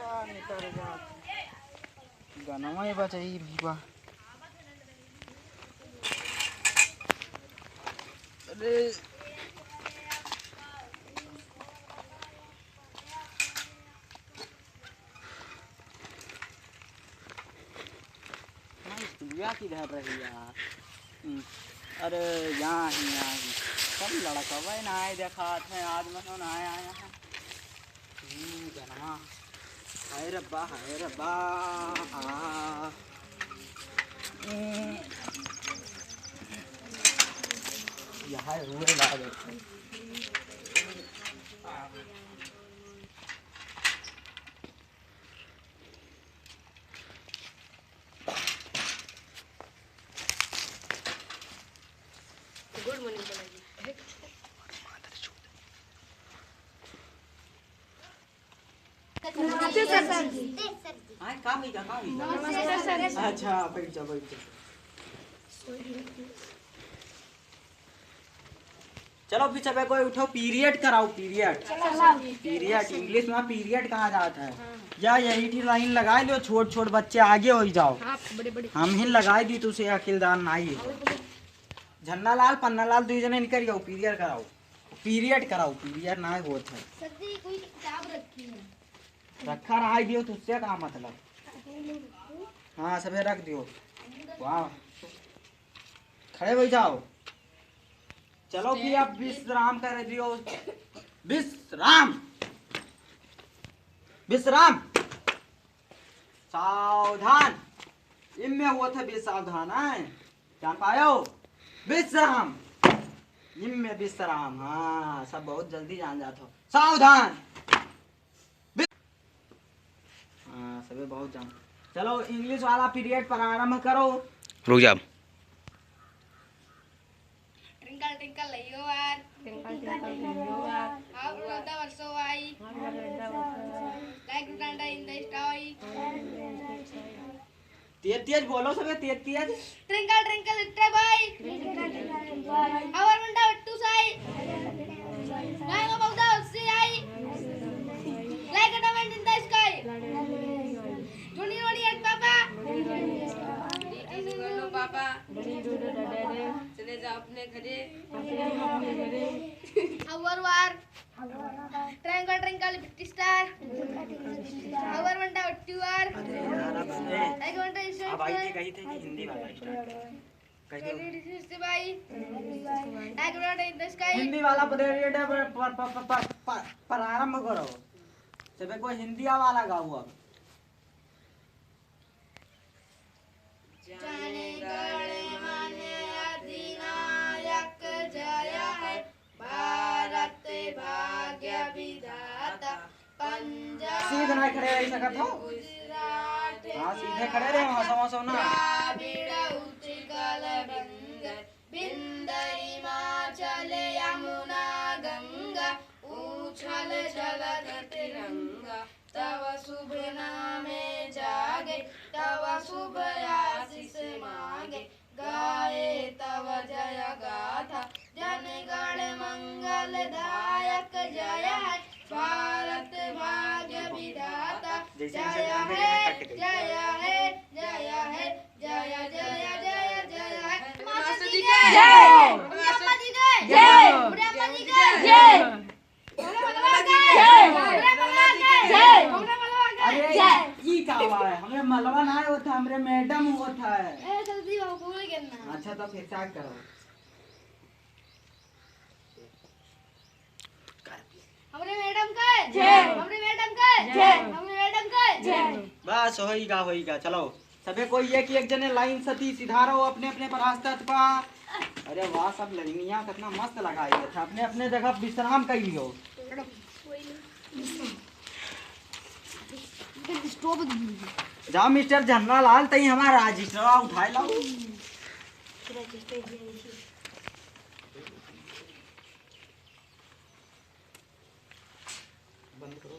निकल जा गनवा ही बचाई भीवा। अरे स्टूडिया किधर रही यार। अरे यहाँ ही सब लड़का भाई ना आए देखा थे आज मनो ना आया यहाँ। गनवा हाय रब्बा यहाँ हुए लागे। गुड मॉर्निंग बोलाइए। नमस्ते सर जी। हाँ काम ही का नमस्ते सर। अच्छा बैठ जा। चलो फिर सब कोई उठो पीरियड कराओ पीरियड इंग्लिश में पीरियड कहा जाता है। या यही थी लाइन लगा लो छोट छोट बच्चे आगे हो जाओ। बड़े हम ही लगाई दी तुझे अकिलदार नहीं झन्ना लाल पन्ना लाल दो जने निकल जाओ पीरियड कराओ पीरियड ना होता है। सर जी कोई किताब रखी है। रखा रहा दियो तुझसे का मतलब। हाँ सभी रख दियो। वाह खड़े हो जाओ। चलो फिर अब विश्राम कर दियो। विश्राम सावधान इनमें हुआ था विसावधान है जान पायो। विश्राम इनमें विश्राम। हाँ सब बहुत जल्दी जान जाते हो। सावधान हाँ सभी बहुत जान। चलो इंग्लिश वाला पीरियड प्रारंभ करो। रुक जा। Twinkle twinkle little star how the वर्सो आई लाइक डंडा इन द स्काई। तेज बोलो सभी तेज। Twinkle twinkle little boy our wonder to साई like above the sea I like a diamond in the sky. Johnny Ronnie ate papa no papa चले जा अपने घरे। Our war triangle triangle little star our wonder to are like wonder is up I थी कही थे कि हिंदी वाला start Hindi वाला पीरियड प्रारंभ करो। सब कोई हिंदी वाला गाओ अब। जाने गणे माने अधिनायक जय है भारत भाग्य विधाता पंजाब सीधे नहीं खड़े रह सकत हो। गुजरात हाँ सीधे खड़े रहे हंसो ना। द्राविड़ उत्कल विंध्य हिमाचल यमुना गंगा उछल जलध तिरंगा तव शुभ नामे जागे तव शुभ आशीष मांगे गाए तव जय गाथा जन गण मंगल दायक जय है भारत भाग्य विधाता जय है जय है जय है जय जय जय जय है माता जी की जय अम्मा जी की जय अम्मा जी की जय अरे ई का हुआ है हमरे मलवा ना होता हमरे मैडम होता है। ए जल्दी आओ बोल के ना। अच्छा तो फिर स्टार्ट करो। हमरे मैडम का जय हमरे मैडम का जय हमरे मैडम का जय। बस होईगा चलो सबे कोई एक जने लाइन सती सीधा रहो अपने अपने परास्तात पा। अरे वाह सब लाइनियां कितना मस्त लगाई था। अपने अपने जगह विश्राम कर लियो। जाओ मिस्टर झन्ना लाल तई हमारा रजिस्टर उठाए लाओ। बंद करो।